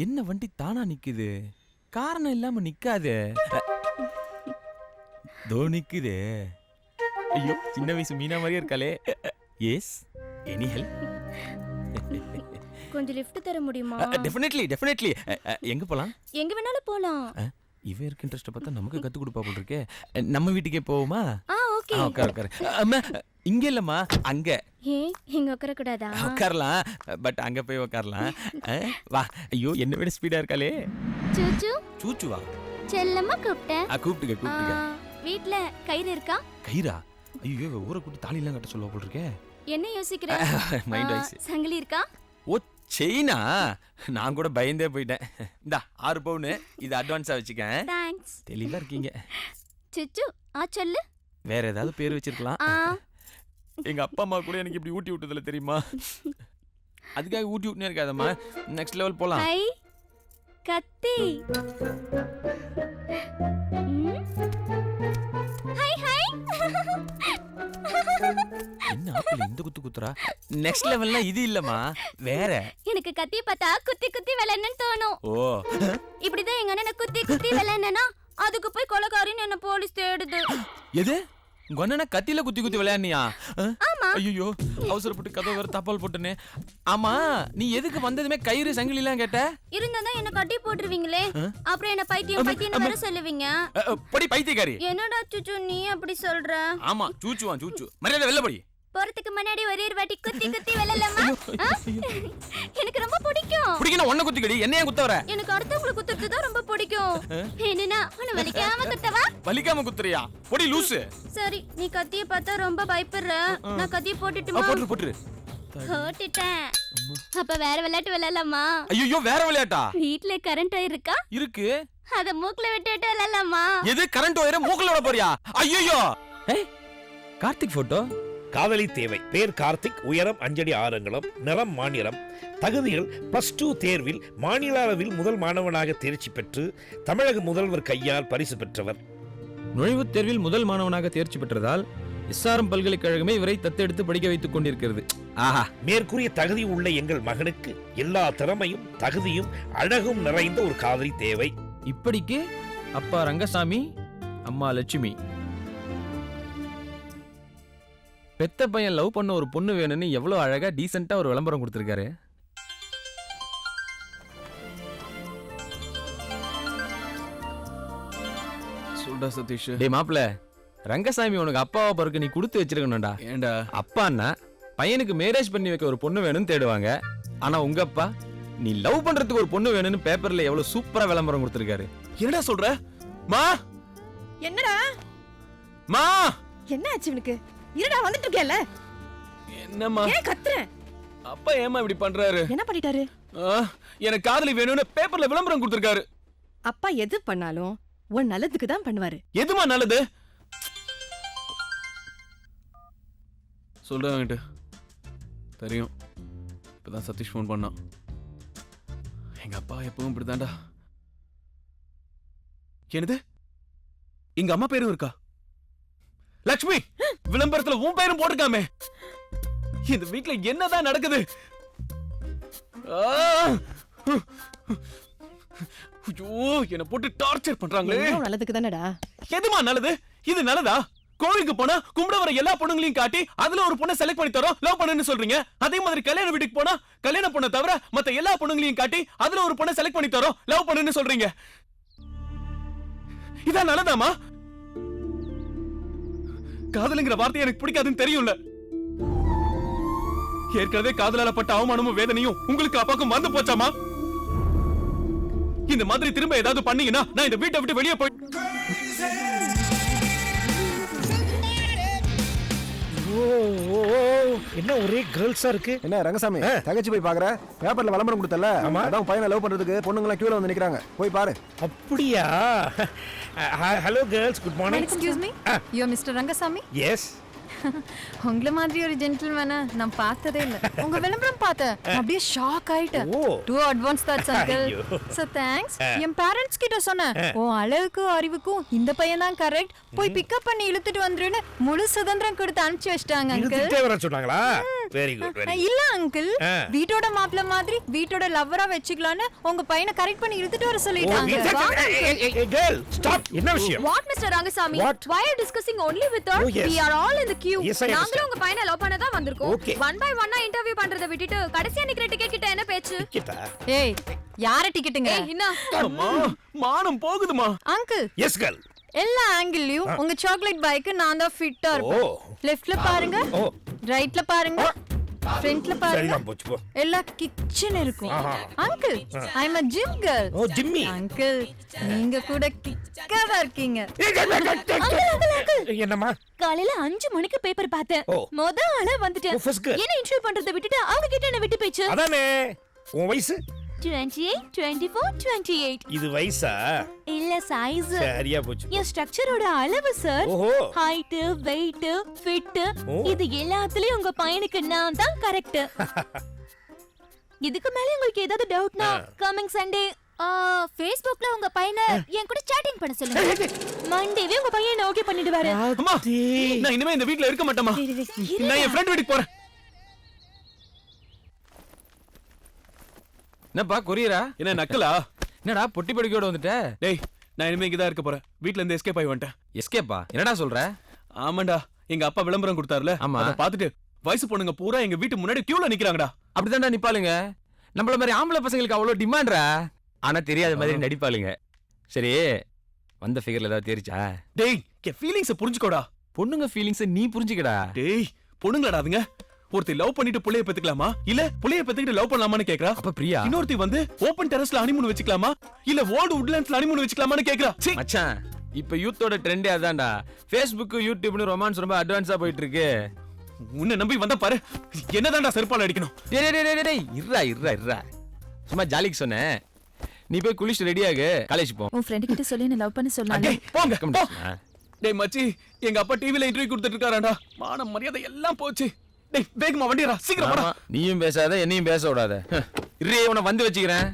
என்ன வண்டி தானா நிக்குது? காரணம் இல்லாம நிக்காதே. தோ நிக்குதே. ஐயோ, சின்ன வயசு மீனா மாதிரியே இருக்காளே. Yes, any help? கொஞ்சம் லிஃப்ட் தர முடியுமா? டெஃபினெட்லி. எங்க போலாம்? எங்க வேணாலும் போலாம். இவ இருக்க இன்ட்ரெஸ்ட் பார்த்தா நமக்கு கத்து கொடுப்பா போல இருக்கே. நம்ம வீட்டுக்கே போவோமா? ஓகே. உட்கார். அம்மா, இங்க இல்லம்மா, அங்க. ஏன் இங்க உட்கார கூடாதா? உட்காரலாம், பட் அங்க போய் உட்காரலாம். வா. ஐயோ, என்ன விட ஸ்பீடா இருக்காளே. சூச்சு. சூச்சுவா? செல்லம்மா கூப்பிட்டேன். கூப்பிட்டுக்க. வீட்ல கயிறு இருக்கா? கயிறா? ஐயோ, ஊரை கூட்டி தாலி எல்லாம் கட்ட சொல்லுவா போல இருக்கே. என்ன யோசிக்கிற? Mind voice. சங்கிலி இருக்கா? ஓ, செயினா? நான் கூட பயந்தே போயிட்டேன். இந்தா 6 பவுன், இது அட்வான்ஸா வச்சுக்கேன். தேங்க்ஸ். தெளிவா இருக்கீங்க. சுச்சு, சொல்லு. வேற ஏதாவது பேர் வச்சிருக்கலாம். எங்க அப்பா அம்மா கூட எனக்கு இப்படி ஊட்டி விட்டதில்ல தெரியுமா? அதுக்காக ஊட்டி விட்டுனே இருக்காதம்மா. நெக்ஸ்ட் லெவல் போலாம். ஹை கத்தி. ஹை. என்ன ஆப்பிள் இந்த குத்துறா? நெக்ஸ்ட் லெவல்னா இது இல்லம்மா, வேற. எனக்கு கத்தி பார்த்தா குத்தி விளையாடணும்னு தோணும். ஓ, இப்படிதான் எங்க அண்ணனை குத்தி விளையாடனா அதுக்கு போய் கொலைகாரின்னு என்ன போலீஸ் தேடுது. எது? உங்க அண்ணனை கத்தியில குத்தி விளையாடுனியா? ஆமா. ஐயோ, அவசரப்பட்டு கதவை வேற தப்பால் போட்டுனே. ஆமா, நீ எதுக்கு வந்ததுமே கயிறு சங்கிலி எல்லாம் கேட்ட? இருந்தா என்ன கட்டி போட்டுருவீங்களே, அப்புறம் என்ன பைத்தியம் வர சொல்லுவீங்க. படி பைத்தியக்காரி. என்னடா சுச்சு நீ அப்படி சொல்ற? ஆமா, சூச்சு. மரியாதை வெளில படி. போறதுக்கு முன்னாடி ஒரே ஒரு வாட்டி குத்தி விளையாடலாமா? எனக்கு ரொம்ப பிடிக்கும். பிடிக்கணும் ஒண்ணு குத்திக்கடி, என்னைய குத்த வர? எனக்கு அடுத்தவங்கள குத்துறது தான் ரொம்ப பிடிக்கும். என்னன்னா உன்னை வலிக்காம குத்தவா? வலிக்காம குத்துறியா? பொடி லூசு. சரி, நீ கத்திய பார்த்தா ரொம்ப பயப்படுற. நான் கத்திய போட்டுட்டுமா? போட்டுரு. போட்டுட்டேன். அப்ப வேற விளையாட்டு விளையாடலாமா? ஐயோ, வேற விளையாட்டா? வீட்ல கரண்ட் இருக்கா? இருக்கு. அத மூக்குல விட்டுட்டு விளையாடலாமா? எது? கரண்ட் ஒயரை மூக்குல விட போறியா? ஐயோ, கார்த்திக் போட்டோ. காதலி தேவை. பேர் கார்த்திக், உயரம் 5 அடி 6 அங்குலம், நிறம் மாநிறம். தகுதிகள் +2 தேர்வில் மாநில அளவில் முதல் மாணவனாக தேர்ச்சி பெற்று தமிழக முதல்வர் கையால் பரிசு பெற்றவர். நுழைவுத் தேர்வில் முதல் மாணவனாக தேர்ச்சி பெற்றதால் எஸ்ஆர்எம் பல்கலைக்கழகமே இவரை தத்தெடுத்து படிக்க வைத்துக் கொண்டிருக்கிறது. ஆஹா, மேற்கூறிய தகுதி உள்ள எங்கள் மகனுக்கு எல்லா திறமையும் தகுதியும் அழகும் நிறைந்த ஒரு காதலி தேவை. இப்படிக்கு அப்பா ரங்கசாமி, அம்மா லட்சுமி. பெத்த பையன் லவ் பண்ண ஒரு பொண்ணு வேணும்னு எவ்வளவு அழகா டீசென்ட்டா ஒரு விளம்பரம் கொடுத்திருக்காரு. சொல்டா சதீஷ். டேய் மாப்ள, ரங்கசாமி உனக்கு அப்பாவா பிறகு நீ கொடுத்து வச்சிருக்கணும்டா. ஏண்டா? அப்பான்னா பையனுக்கு மேரேஜ் பண்ணி வைக்க ஒரு பொண்ணு வேணும்னு தேடுவாங்க. ஆனா உங்க அப்பா நீ லவ் பண்றதுக்கு ஒரு பொண்ணு வேணும்னு பேப்பர்ல எவ்வளவு சூப்பரா விளம்பரம் கொடுத்திருக்காரு. என்னடா சொல்ற? மா, என்னடா? மா, என்ன ஆச்சு இவனுக்கு? இருடா, வந்துட்டு இருக்கேல. என்னம்மா? ஏன் கத்துற? அப்பா ஏமா இப்படி பண்றாரு? என்ன பண்ணிட்டாரு? எனக்கு காதலி வேணும்னு பேப்பர்ல விளம்பரம் கொடுத்திருக்காரு. அப்பா எது பண்ணாலும் உன் நல்லதுக்கு தான் பண்ணுவாரு. எதுமா நல்லது? சொல்றேன் தெரியும். இப்பதான் சதீஷ் ஃபோன் பண்ணான். எங்க அப்பா எப்பவும் இப்படிதான்டா. என்னது? எங்க அம்மா பேரும் இருக்கா? லட்சுமி, விளம்பரத்துல உன் பேரும் போட்டுக்காமே. இந்த வீட்ல என்னதான் நடக்குது? ஐயோ, என்ன போட்டு டார்ச்சர் பண்றாங்களே. நல்லதுக்கு தானடா. எதுமா நல்லது? இது நல்லதா? கோவிலுக்கு போனா கும்பிட வர எல்லா பொண்ணுங்களையும் காட்டி அதுல ஒரு பொண்ணை செலக்ட் பண்ணி தரோம், லவ் பண்ணுன்னு சொல்றீங்க. அதே மாதிரி கல்யாண வீட்டுக்கு போனா கல்யாண பொண்ணை தவிர மத்த எல்லா பொண்ணுங்களையும் காட்டி அதுல ஒரு பொண்ணை செலக்ட் பண்ணி தரோம், லவ் பண்ணுன்னு சொல்றீங்க. இதான் நல்லதாமா? காதலுங்கிற வார்த்தை எனக்கு பிடிக்காதுன்னு தெரியும்ல. ஏற்கனவே காதலால பட்ட அவமானமும் வேதனையும் உங்களுக்கு அப்பாக்கும் வந்து போச்சாமா? இந்த மாதிரி திரும்ப ஏதாவது பண்ணீங்கன்னா நான் இந்த வீட்டை விட்டு வெளியே போய். என்ன ஒரே கேர்ள்ஸா இருக்கு? என்ன ரங்கசாமி, தகச்சு போய் பாக்குற? பேப்பர்ல விளம்பரம் கொடுத்தல, அதான் பையனை லவ் பண்றதுக்கு பொண்ணுங்க எல்லாம் கியூல வந்து நிக்கிறாங்க, போய் பாரு. அப்படியா? Hello girls, good morning. Excuse me, you are mister Rangasamy? Yes. உங்கள மாதிரி ஒரு ஜென்டில்மேனை நான் பார்த்ததே இல்ல. உங்க விளம்பரம் பார்த்தேன், அப்படியே ஷாக் ஆயிட்டேன். Too advance that's uncle. So thanks. என் பேரண்ட்ஸ் கிட்ட சொன்னேன், உன் அழகுக்கும் அறிவுக்கும் இந்த பையன் தான் கரெக்ட், போய் பிக்கப் பண்ணி இழுத்துட்டு வந்துருன்னு முழு சுதந்திரம் கொடுத்து அனுப்பிச்சு வச்சிட்டாங்க அங்கிள். இழுத்துட்டே வர சொன்னாங்களா? வெரி குட் வெரி இல்ல அங்கிள் ஆ. வீட்டோட மாப்பிள்ள மாதிரி வீட்டோட லவ்வரா வச்சுக்கலாம்னு உங்க பையனை கரெக்ட் பண்ணி இழுத்துட்டு வர சொல்லிட்டாங்க கேர்ள் ஸ்டாப் என்ன விஷயம் what mister Rangasamy What? why are you discussing only with her Oh, yes. we are all in the queue Yes, I நாங்களும் understand. உங்க பையனை லவ் பண்ண தான் வந்திருக்கோம் Okay. ஒன் பை ஒன்னா இன்டர்வியூ பண்றத விட்டுட்டு கடைசியா நிக்கிற டிக்கெட் கிட்ட என்ன பேச்சு கிட்டா ஏய் யார டிக்கெட்டுங்க ஏய் என்ன அம்மா மானம் போகுதுமா. அங்கிள் எஸ் கேர்ள் எல்லா ஆங்கிள்லயும் உங்க சாக்லேட் பாய்க்கு நான் தான் ஃபிட்டா இருப்பேன் ஓ. லெஃப்ட்ல பாருங்க ஓ ரைட்ல பாருங்க ஃப்ரண்ட்ல பாருங்க சரிதான் போச்சு போ எல்லா கிச்சன் இருக்கும் ஆஹா. Uncle I am a gym girl ஓ ஜிம்மி அங்கிள் நீங்க கூட கிக்காதா இருக்கீங்க என்னம்மா காலையில 5 மணிக்கு பேப்பர் பார்த்தேன் ஓ. முத ஆளா வந்துட்டேன் ஓ, first girl. என்ன இன்டர்வியூ பண்றத விட்டுட்டு அவங்க கிட்ட என்ன விட்டு போயிச்சு அதானே உன் வயசு 28 24 28 இது வயசா இல்ல சைஸ் சரியா போச்சு என் ஸ்ட்ரக்சரோட அளவு சார் ஓஹோ ஹைட் வெயிட் ஃபிட் ஓ. இது எல்லாத்துலயும் உங்க பையனுக்கு நான் தான் கரெக்ட் இதுக்கு மேல உங்களுக்கு ஏதாவது டவுட்னா கமிங் சண்டே Facebookல உங்க பையனை என் கூட சாட்டிங் பண்ண சொல்லுங்க மண்டேவே உங்க பையனை ஓகே பண்ணிடுவாரு அம்மா நான் இனிமே இந்த வீட்ல இருக்க மாட்டேமா. நான் என் ஃப்ரெண்ட் வீட்டுக்கு போறேன். என்னப்பா கொரியரா? என்ன நக்கலா? என்னடா பொட்டி படுக்கையோட வந்துட்ட? டேய் நான் இனிமே இங்க தான் இருக்க போறேன். வீட்ல இருந்து எஸ்கேப் ஆகி வந்துட்டேன். எஸ்கேப்பா? என்னடா சொல்ற? ஆமாண்டா எங்க அப்பா விளம்பரம் கொடுத்தாருல ஆமா. அத பாத்துட்டு வயசு பொண்ணுங்க பூரா எங்க வீட்டு முன்னாடி கியூல நிக்கறாங்கடா. அப்படிதான்டா நிப்பாளுங்க. நம்மள மாதிரி ஆம்பளை பசங்களுக்கு அவ்வளவு டிமாண்ட்ரா. ஆனா தெரியாத மாதிரி நடிப்பாளுங்க. சரி வந்த ஃபிகர்ல ஏதாவது தெரிச்சா? டேய் என் ஃபீலிங்ஸ் புரிஞ்சுக்கோடா. பொண்ணுங்க ஃபீலிங்ஸ் நீ புரிஞ்சுக்கடா. டேய் பொண்ணுங்களாடா அதுங்க. ஒருத்தி லவ் பண்ணிட்டு புள்ளைய பெத்துக்கலாமா இல்ல புள்ளைய பெத்துக்கிட்டு லவ் பண்ணலாமான்னு கேக்குறா. அப்ப பிரியா இன்னொருத்தி வந்து ஓபன் டெரஸ்ல ஹனிமூன் வச்சுக்கலாமா இல்ல ஓல்ட் வுட்லாண்ட்ஸ்ல ஹனிமூன் வச்சுக்கலாமான்னு கேக்குறா. சீ. மச்சான் இப்ப யூத்தோட ட்ரெண்டே அதான்டா. Facebook யூடியூப்னு ரொமான்ஸ் ரொம்ப அட்வான்ஸா போயிட்டு இருக்கு. உன்னை நம்பி வந்தா பாரு என்னதான்டா செருப்பால அடிக்கணும். டேய் டேய் டேய் டேய் இருடா இருடா இருடா. சும்மா ஜாலிக்கு சொன்னேன். நீ போய் குளிச்சு ரெடி ஆகு காலேஜ் போ. உன் ஃப்ரெண்ட் கிட்ட சொல்லி என்ன லவ் பண்ண சொன்னாங்க டேய் போங்க போ. ஆ. டேய் மச்சி எங்க அப்பா டிவில இன்டர்வியூ கொடுத்துட்டு இருக்காராடா. மானம் மரியாதை எல்லாம் போச்சு. டேய் வேகமா வண்டியடா சீக்கிரம் போடா. ஆமா, நீயும் பேசாத என்னையும் பேச விடாத. இரு உன வந்து வச்சுக்கிறேன்.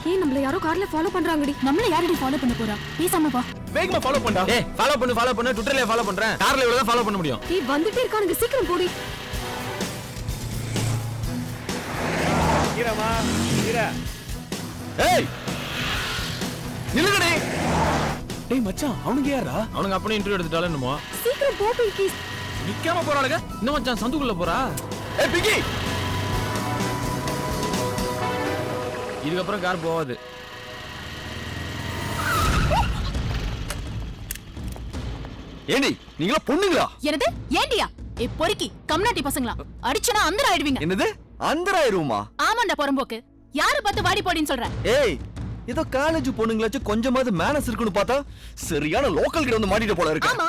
ஏய் நம்மள யாரோ கார்ல ஃபாலோ பண்றாங்கடி நம்மள யாரடி ஃபாலோ பண்ண போறா பேசாம வா வேகமா ஃபாலோ பண்ணடா. ஏய் ஃபாலோ பண்ணு ட்விட்டர்ல ஃபாலோ பண்றேன். கார்ல இவ்வளவு தான் ஃபாலோ பண்ண முடியும். ஏய் வந்துட்டே இருக்கானுங்க சீக்கிரம் போடி ஈரமா ஈரா ஏய் நில்லுங்கடி. டேய் மச்சான் அவனுங்க யாரா? அவனுங்க அப்பனே இன்டர்வியூ எடுத்துட்டாலும் என்னமோ. சீக்கிரம் போ பிங்கி நிக்காம போறாளுங்க. இன்னும் மச்சான் சந்துக்குள்ள போறா. ஏய் பிங்கி இதுக்கப்புறம் கார் போகாது. ஏண்டி நீங்களா பொண்ணுங்களா? என்னது ஏண்டியா ஏ பொறுக்கி கம்னாட்டி பசங்களா அடிச்சனா அந்தர ஆயிடுவீங்க என்னது அந்தராயிருமா? ஆமாண்டா பொறம்போக்கு யாரு பார்த்து வாடி போடின்னு சொல்ற ஏய் ஏதோ காலேஜ் பொண்ணுங்களாச்சும் கொஞ்சமாவது மேனஸ் இருக்குன்னு பார்த்தா சரியான லோக்கல் கிட்ட வந்து மாட்டிட்டு போல இருக்கு. ஆமா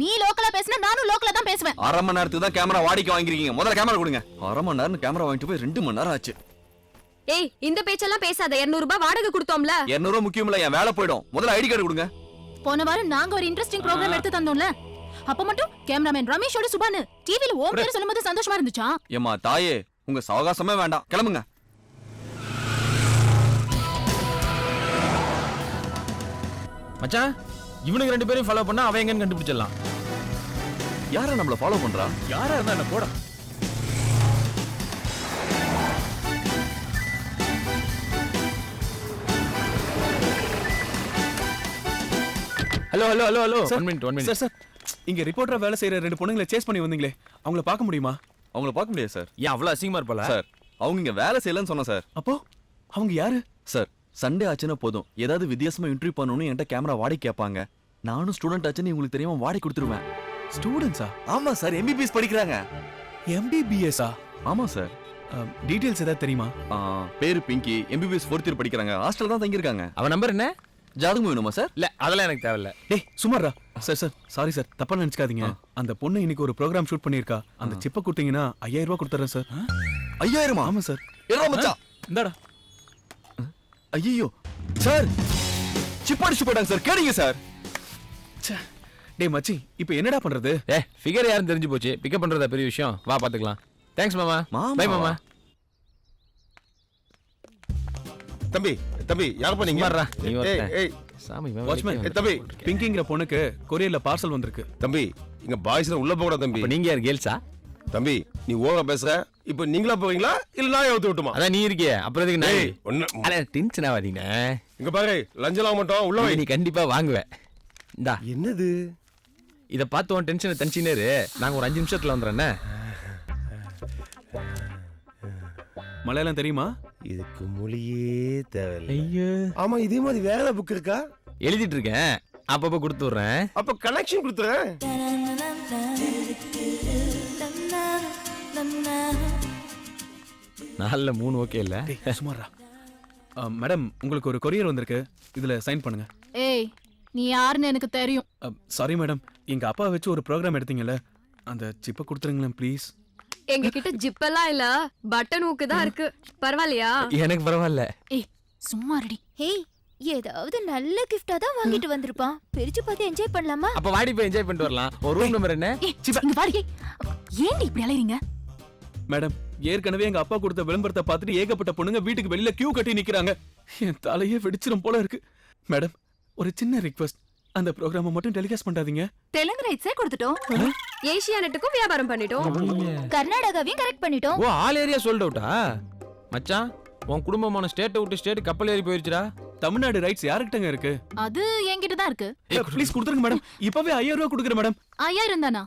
நீ லோக்கலா பேசினா நானும் லோக்கலா தான் பேசுவேன் அரை மணி நேரத்துக்கு தான் கேமரா வாடிக்கை வாங்கிருக்கீங்க. முதல்ல கேமரா கொடுங்க. அரை மணி நேரம் கேமரா வாங்கிட்டு போய் 2 மணி நேரம் ஆச்சு. ஏய் இந்த பேச்செல்லாம் பேசாத 200 ரூபாய் வாடகை கொடுத்தோம்ல 200 ரூபா முக்கியம் இல்ல, என் வேலை போயிடும். முதல்ல ஐடி கார்டு கொடுங்க. போன வாரம் நாங்க ஒரு இன்ட்ரெஸ்டிங் ப்ரோகிராம் எடுத்து தந்தோம்ல அப்ப மட்டும் கேமராமேன் ரமேஷோட சுபானு டிவில ஓம் பேர் சொல்லும்போது சந்தோஷமா இருந்துச்சா ஏமா தாயே உங்க சவகாசமே வேண்டாம், கிளம்புங்க. மச்சான் இவனுக்கு 2 பேரையும் ஃபாலோ பண்ணா அவன் எங்கன்னு கண்டுபிடிச்சிடலாம். யார நம்மள ஃபாலோ பண்றா? யாரா இருந்தா என்ன போடா. Hello hello hello hello sir, 1 minute sir sir இங்க ரிப்போர்ட்டரா வேலை செய்யற 2 பொண்ணுங்களை சேஸ் பண்ணி வந்தீங்களே அவங்கள பார்க்க முடியுமா? அவங்கள பார்க்க முடியாது சார். ஏன் அவ்வளவு அசிங்கமா இருப்பல? சார் அவங்க இங்க வேலை செய்யலன்னு சொன்னா சார். அப்போ அவங்க யாரு? சார் சண்டே ஆச்சுன்னா போதும் ஏதாவது வித்தியாசமா இன்டர்வியூ பண்ணணும்னு என்கிட்ட கேமரா வாடகை கேட்பாங்க. நானும் ஸ்டூடெண்ட் ஆச்சுன்னு உங்களுக்கு தெரியாம வாடகை கொடுத்துருவேன். ஸ்டூடெண்ட்ஸா? ஆமா சார், எம்பிபிஎஸ் படிக்கிறாங்க. எம்பிபிஎஸ்ஸா? ஆமா சார். டீடைல்ஸ் ஏதாவது தெரியுமா? பேரு பிங்கி, எம்பிபிஎஸ் 4th இயர் படிக்கிறாங்க. ஹாஸ்டல் தான் தங்கி இருக்காங்க. அவன் நம்பர் என்ன? ஜாதகம் வேணுமா சார்? இல்ல அதெல்லாம் எனக்கு தேவையில்ல. டேய் சுமாரா. சார் சார் சாரி சார் தப்பா நினைச்சுக்காதீங்க. அந்த பொண்ணு இன்னைக்கு ஒரு ப்ரோகிராம் ஷூட் பண்ணிருக்கா. அந்த சிப்பை கொடுத்தீங்கன்னா 5000 ரூபாய் கொடுத்துறேன் சார். 5000? ஆமா சார். ஏறா மச்சான். இந்தாடா. ஐயோ சார் சிப் அடிச்சு போட்டாங்க சார், கேளுங்க சார். டேய் மச்சி இப்போ என்னடா பண்றது? ஃபிகர் யாரும் தெரிஞ்சு போச்சு. பிக்கப் பண்றதா பெரிய விஷயம். வா பாத்துக்கலாம். தேங்க்ஸ் மாமா. மாமா. பை மாமா. தம்பி தம்பி யார் பண்ணீங்க? சும்மாறா, நீ ஏய் ஒருத்தன். ஏய் சாமி வாட்ச்மேன் தம்பி பிங்கிங்கிற பொண்ணுக்கு கொரியர்ல பார்சல் வந்திருக்கு. தம்பி இங்க பாய்ஸ் உள்ள போக கூடாது தம்பி. இப்ப நீங்க யார் கேர்ள்ஸா? தம்பி நீ ஓவரா பேசுற. இப்போ நீங்களா போவீங்களா இல்ல நான் ஏத்து விட்டுமா? அதான் நீ இருக்கியே, அப்புறம் எதுக்கு நான்? ஏய், ஒண்ணு அட டென்ஷன் ஆகாதீங்க. இங்க பாரு லஞ்சலாம் மாட்டோம் உள்ள வை. நீ கண்டிப்பா வாங்குவேன். இந்தா என்னது இத பார்த்து உன் டென்ஷனை தனிச்சினேரு. நாங்க ஒரு 5 நிமிஷத்துல வந்துறேன். மலையாளம் தெரியுமா? இதுக்கு மொழியே தேவையில்லை. ஐயோ, ஆமா இதே மாதிரி வேற புக் இருக்கா? எழுதிட்டு இருக்கேன், அப்பப்ப கொடுத்து விடுறேன். அப்ப கனெக்ஷன் கொடுத்துறேன். நாலுல 3 ஓகே இல்ல? டேய் சுமாரா. மேடம் உங்களுக்கு ஒரு கொரியர் வந்திருக்கு, இதுல சைன் பண்ணுங்க. ஏய் நீ யாருன்னு எனக்கு தெரியும். சாரி மேடம், எங்க அப்பா வச்சு ஒரு ப்ரோக்ராம் எடுத்தீங்கல்ல, அந்த சிப்பை கொடுத்துருங்களேன் ப்ளீஸ். எங்க கிட்ட ஜிப்பெல்லாம் இல்ல, பட்டன் ஊக்கு தான் இருக்கு. பரவாயில்லையா? எனக்கு பரவாயில்ல. ஏய் சும்மா இருடி. ஹேய், ஏதாவது நல்ல கிஃப்டா தான் வாங்கிட்டு வந்திருப்பான். பிரிச்சு பார்த்து என்ஜாய் பண்ணலாமா? அப்ப வாடி போய் என்ஜாய் பண்ணிட்டு வரலாம். ஒரு ரூம் நம்பர் என்ன? ஏய் இங்க வாடி. ஏன்டி இப்படி அலையறீங்க? மேடம் ஏற்கனவே எங்க அப்பா கொடுத்த விளம்பரத்தை பார்த்துட்டு ஏகப்பட்ட பொண்ணுங்க வீட்டுக்கு வெளியில கியூ கட்டி நிக்கிறாங்க. என் தலையே வெடிச்சிரும் போல இருக்கு. மேடம் ஒரு சின்ன ரிக்வெஸ்ட், அந்த ப்ரோக்ராமை மட்டும் டெலிகாஸ்ட் பண்ணாதீங்க. தெலுங்கு ரைட்ஸே கொடுத்துட்டோம். ஏசியானெட்டுக்கும் வியாபாரம் பண்ணிட்டோம். கர்நாடகாவையும் கரெக்ட் பண்ணிட்டோம். ஓ, ஆல் ஏரியா சோல்ட் அவுட்டா? மச்சான் உன் குடும்பமான ஸ்டேட்டை விட்டு ஸ்டேட் கப்பல் ஏறி போயிருச்சுடா. தமிழ்நாடு ரைட்ஸ் யாருக்கிட்டங்க இருக்கு? அது என்கிட்ட தான் இருக்கு. ப்ளீஸ் கொடுத்துருங்க மேடம். இப்பவே 5000 ரூபாய் கொடுக்குறேன் மேடம். 5000 தானா?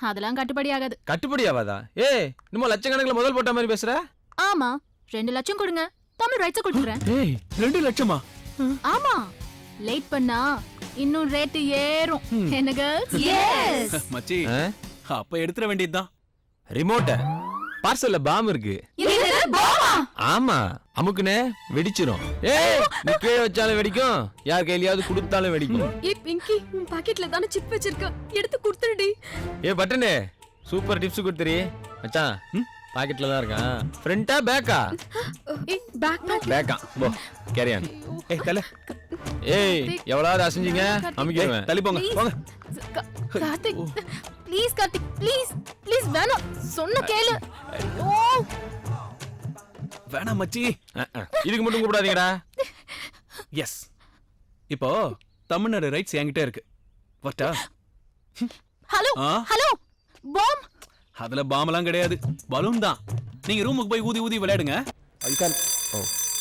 அதெல்லாம் கட்டுப்படி ஆகாது. கட்டுப்படி ஆவாதா? ஏய் இன்னும் லட்சக்கணக்கில் முதல் போட்ட மாதிரி பேசுற. ஆமா 2 லட்சம் கொடுங்க, தமிழ் ரைட்ஸ் கொடுத்துறேன். ஏய் 2 லட்சமா? ஆமா லேட் பண்ணா இன்னும் ரேட் ஏறும். என்ன கேர்ள்ஸ்? எஸ். மச்சி அப்ப எடுத்துற வேண்டியதுதான். ரிமோட்ட பார்சல்ல பாம் இருக்கு. ஆமா அமுக்குனே வெடிச்சிரும். ஏய் நீ கீழே வச்சாலும் வெடிக்கும், யார் கையிலயாவது கொடுத்தாலும் வெடிக்கும். ஏய் பிங்கி, உன் பாக்கெட்ல தான சிப் வச்சிருக்க, எடுத்து கொடுத்துடுடி. ஏ பட்டனே சூப்பர் டிப்ஸ் கொடுத்துறீ. மச்சான் பாக்கெட்ல தான் இருக்கான். ஃப்ரண்டா பேக்கா? ஏய் பேக் பேக்கா. போ கேரி ஆன். ஏய் தல ஏய் எவ்வளவு அசைஞ்சீங்க அமுக்கிடுவேன். தள்ளி போங்க போங்க. Karthik please, Karthik please please வேணாம், சொன்ன கேளு. ஓ வேணாம் மச்சி. இதுக்கு மட்டும் கூப்பிடாதீங்கடா. எஸ் இப்போ தமிழ்நாடு ரைட்ஸ் என்கிட்ட இருக்கு. வரட்டா? ஹலோ ஆ? ஹலோ பாம். அதுல பாம்பெல்லாம் கிடையாது, பலூன் தான். நீங்க ரூமுக்கு போய் ஊதி ஊதி விளையாடுங்க.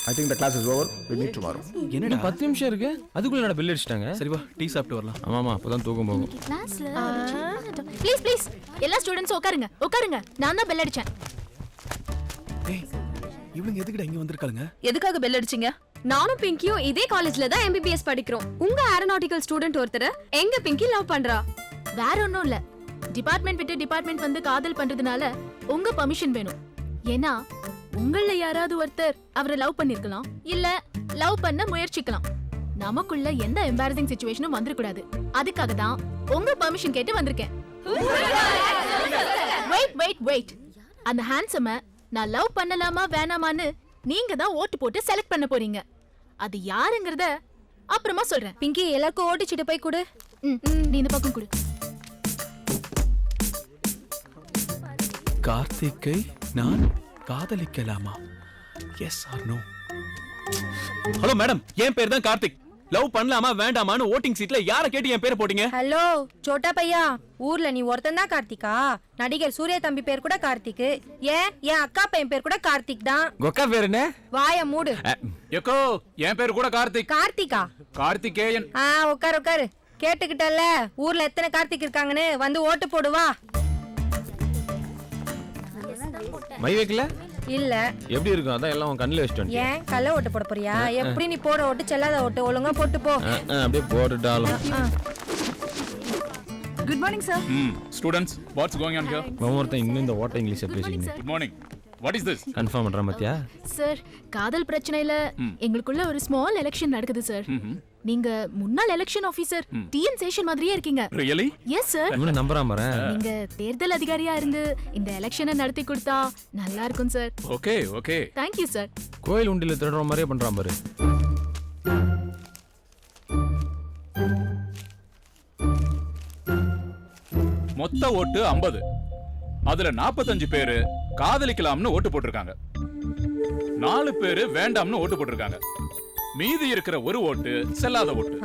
I think the class is over. We meet tomorrow. என்னடா 10 நிமிஷம் இருக்கு, அதுக்குள்ள என்னடா பில் அடிச்சிட்டாங்க. சரி வா டீ சாப்பிட்டு வரலாம். ஆமாமா அப்பதான் தூக்கம் போகும். கிளாஸ்ல ப்ளீஸ் ப்ளீஸ் எல்லா ஸ்டூடண்ட்ஸ் உட்காருங்க உட்காருங்க. நான் தான் பெல் அடிச்சேன். ஏய் இவனுங்க எதுக்குடா இங்க வந்திருக்காங்க? எதுக்காக பெல் அடிச்சீங்க? நானும் பிங்கியும் இதே காலேஜ்ல தான் எம்பிபிஎஸ் படிக்கிறோம். உங்க ஏரோநாட்டிக்கல் ஸ்டூடெண்ட் ஒருத்தர் எங்க பிங்கி லவ் பண்றா. வேற ஒண்ணும் இல்ல, டிபார்ட்மெண்ட் விட்டு டிபார்ட்மெண்ட் வந்து காதல் பண்றதுனால உங்க பர்மிஷன் வேணும். ஏன்னா உங்கள யாராவது ஒருத்தர் அவரை லவ் பண்ணிருக்கலாம், இல்ல லவ் பண்ண முயற்சிக்கலாம். நமக்குள்ள எந்த எம்பாரசிங் சிச்சுவேஷனும் வந்துடக்கூடாது. அதுக்காக தான் உங்க பர்மிஷன் கேட்டு வந்திருக்கேன். வெயிட் வெயிட் வெயிட், அந்த ஹேண்ட்ஸம நான் லவ் பண்ணலாமா வேணாமான்னு நீங்க தான் ஓட்டு போட்டு செலக்ட் பண்ண போறீங்க. அது யாருங்கறத அப்புறமா சொல்றேன். பிங்கி எல்லாருக்கும் ஓட்டிச்சிட்டு போய் கொடு. நீ இந்த பக்கம் கொடு. கார்த்திக்கை நான் காதலிக்கலாமா? Yes or no? Hello madam, என் பேர் தான் கார்த்திக். லவ் பண்ணலாமா வேண்டாமான்னு ஓட்டிங் சீட்ல யாரை கேட்டு என் பேரை போட்டீங்க? ஹலோ சோட்டா பையா, ஊர்ல நீ ஒருத்தன் தான் கார்த்திகா? நடிகர் சூர்யா தம்பி பேர் கூட கார்த்திக். ஏன் என் அக்கா பையன் பேர் கூட கார்த்திக் தான். கொக்கா பேர் என்ன? வாய மூடு. எக்கோ என் பேர் கூட கார்த்திக். கார்த்திகா? கார்த்திகேயன். உட்காரு உட்காரு. கேட்டுக்கிட்டல்ல ஊர்ல எத்தனை கார்த்திக் இருக்காங்கன்னு, வந்து ஓட்டு போடுவா. மை வைக்கல இல்ல எப்படி இருக்கும்? அதான் எல்லாம் உன் கண்ணுல வச்சிட்டு ஏன் கள்ள ஓட்டு போட போறியா? எப்படி நீ போட ஓட்டு செல்லாத ஓட்டு, ஒழுங்கா போட்டு போ. அப்படியே போட்டுட்டாலும். Good morning sir. Students, what's going on here? ஒருத்தன் இன்னும் இந்த ஓட்ட இங்கிலீஷ் பேசிக்கிங்க. Good morning. What is this? Confirm பண்றேன் மத்தியா? சார் காதல் பிரச்சனையில எங்களுக்குள்ள ஒரு ஸ்மால் எலெக்ஷன் நடக்குது சார். நீங்க முன்னாள் எலெக்ஷன் ஆபீசர் டிஎன் சேஷன் மாதிரியே இருக்கீங்க. Really? Yes sir. இவனை நம்பறாம பாரு. நீங்க தேர்தல் அதிகாரியா இருந்து இந்த எலெக்ஷனை நடத்தி கொடுத்தா நல்லா இருக்கும் sir. Okay, okay. Thank you sir. கோயில் உண்டில திருடுற மாதிரியே பண்றான் பாரு. மொத்த ஓட்டு 50. அதுல 45 பேரு காதலிக்கலாம்னு ஓட்டு போட்டிருக்காங்க. 4 பேரு வேண்டாம்னு ஓட்டு போட்டிருக்காங்க. மீதி இருக்கிற ஒரு ஓட்டு செல்லாத ஓட்டு.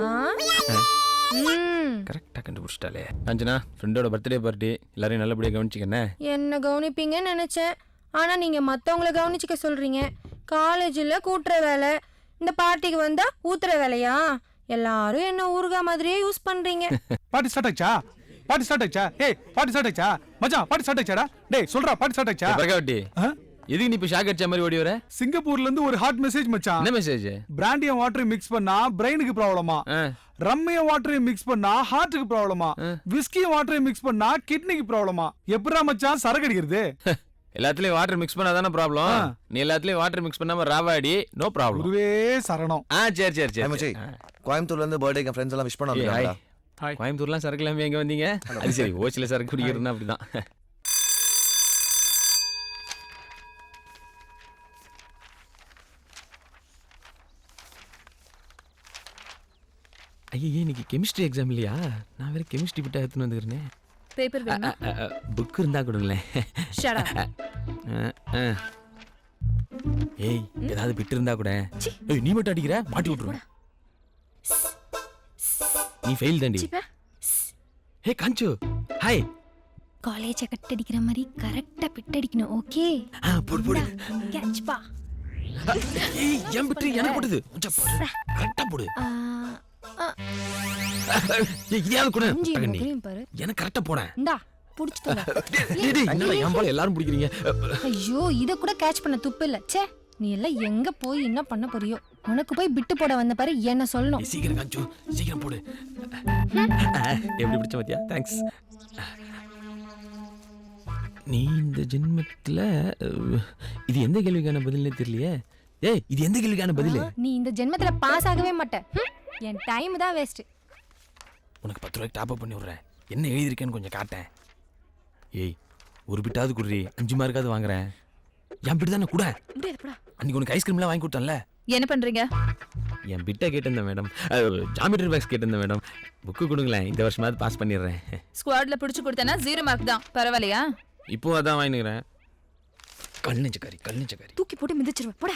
கரெக்டா கண்டுபிடிச்சிட்டாலே. அஞ்சனா ஃப்ரெண்டோட பர்த்டே பார்ட்டி எல்லாரையும் நல்லபடியா கவனிச்சிக்கண்ணே. என்ன கவனிப்பீங்கன்னு நினைச்சேன், ஆனா நீங்க மத்தவங்கள கவனிச்சுக்க சொல்றீங்க. காலேஜ்ல கூட்டுற வேலை, இந்த பார்ட்டிக்கு வந்தா ஊத்துற வேலையா? எல்லாரும் என்ன ஊறுகா மாதிரியே யூஸ் பண்றீங்க. பார்ட்டி ஸ்டார்ட் ஆச்சா? பார்ட்டி ஸ்டார்ட் ஆச்சா? ஏய் பார்ட்டி ஸ்டார்ட் ஆச்சா? மச்சான் பார்ட்டி ஸ்டார்ட் ஆச்சாடா? டேய் சொல்றா பார்ட்டி ஸ்டார்ட் ஆச்சா? பரகாவட்டி எதுக்கு நீ இப்ப ஷாக் அடிச்ச மாதிரி ஓடி வர? சிங்கப்பூர்ல இருந்து ஒரு ஹாட் மெசேஜ் மச்சான். என்ன மெசேஜ்? பிராண்டியும் வாட்டரையும் மிக்ஸ் பண்ணா பிரெயினுக்கு ப்ராப்ளமா, ரம்மியும் வாட்டரையும் மிக்ஸ் பண்ணா ஹார்ட்டுக்கு ப்ராப்ளமா, விஸ்கியும் வாட்டரையும் மிக்ஸ் பண்ணா கிட்னிக்கு ப்ராப்ளமா. எப்படா மச்சான் சரக்கு அடிக்கிறது? எல்லாத்துலயும் வாட்டர் மிக்ஸ் பண்ணாதானே ப்ராப்ளம். நீ எல்லாத்துலயும் வாட்டர் மிக்ஸ் பண்ணாம ராவாடி நோ ப்ராப்ளம். குருவே சரணம். சரி சரி சரி மச்சி கோயம்புத்தூர்ல இருந்து பர்த்டேக்கு ஃப்ரெண்ட்ஸ் எல்லாம் விஷ் பண்ண வந்தாங்களா? கோயம்புத்தூர்லாம் சரக்கு இல்லாம எங்க வந்தீங்க? அது சரி, ஓச்சில சரக்கு குடிக்கிறதுனா அப்படிதான். ஐயே இன்னைக்கு கெமிஸ்ட்ரி எக்ஸாம் இல்லையா? நான் வேற கெமிஸ்ட்ரி பிட்டா எடுத்துன்னு வந்துக்கிறேனே. பேப்பர் வேணுமா? புக் இருந்தா கொடுங்களேன். Shut up. ஏய் ஏதாவது பிட்டு இருந்தா கூட. ஏய் நீ மட்டும் அடிக்கிற, மாட்டி விட்டுருவேன். நீ ஃபெயில் தாண்டி. ஹே காஞ்சு ஹாய். காலேஜ கட் அடிக்கிற மாதிரி கரெக்டா பிட் அடிக்கணும். ஓகே போடு போடு. கேட்ச் பா. ஏய் என் பிட்டு எனக்கு போடுது. கொஞ்சம் பாரு. கரெக்ட்டா போடு. ஏய் இதையாவது கொடு. பாரு எனக்கு கரெக்ட்டா போறேன். இந்தா புடிச்சிட்டோம். டேய் டேய் என்னடா என் பால் எல்லாரும் பிடிக்கிறீங்க? ஐயோ இத கூட கேட்ச் பண்ண துப்பு இல்ல. ச்சே நீ எல்லாம் எங்க போய் என்ன பண்ண போறியோ? உனக்கு போய் பிட்டு போட வந்த பாரு என்ன சொல்லணும். சீக்கிரம் காஞ்சு சீக்கிரம் போடு. எப்படி பிடிச்ச பாத்தியா? தேங்க்ஸ். நீ இந்த ஜென்மத்துல இது எந்த கேள்விக்கான பதில்னே தெரியலையே. ஏய் இது எந்த கேள்விக்கான பதில்? நீ இந்த ஜென்மத்துல பாஸ் ஆகவே மாட்ட. என் டைம் தான் வேஸ்ட். உனக்கு 10 ரூபாய்க்கு டாப் அப் பண்ணி விடுறேன். என்ன எழுதிருக்கேன்னு கொஞ்சம் காட்டேன். ஏய் ஒரு பிட்டாவது குடுறி, 5 மார்க்காவது வாங்குறேன். என் பிட்டு தானே கூட. அன்னைக்கு உனக்கு ஐஸ்கிரீம்லாம் வாங்கி கொடுத்தேன்ல. என்ன பண்றீங்க? என் பிட்டை கேட்டிருந்தேன் மேடம். ஜாமெட்ரி பாக்ஸ் கேட்டிருந்தேன் மேடம். புக்கு கொடுங்களேன், இந்த வருஷமாவது பாஸ் பண்ணிடுறேன். ஸ்குவாட்ல பிடிச்சு கொடுத்தேன்னா 0 மார்க் தான். பரவாயில்லையா? இப்போ அதான் வாங்கிக்கிறேன். கல் நெஞ்சக்காரி தூக்கி போட்டு மிதிச்சிருவேன் போடா.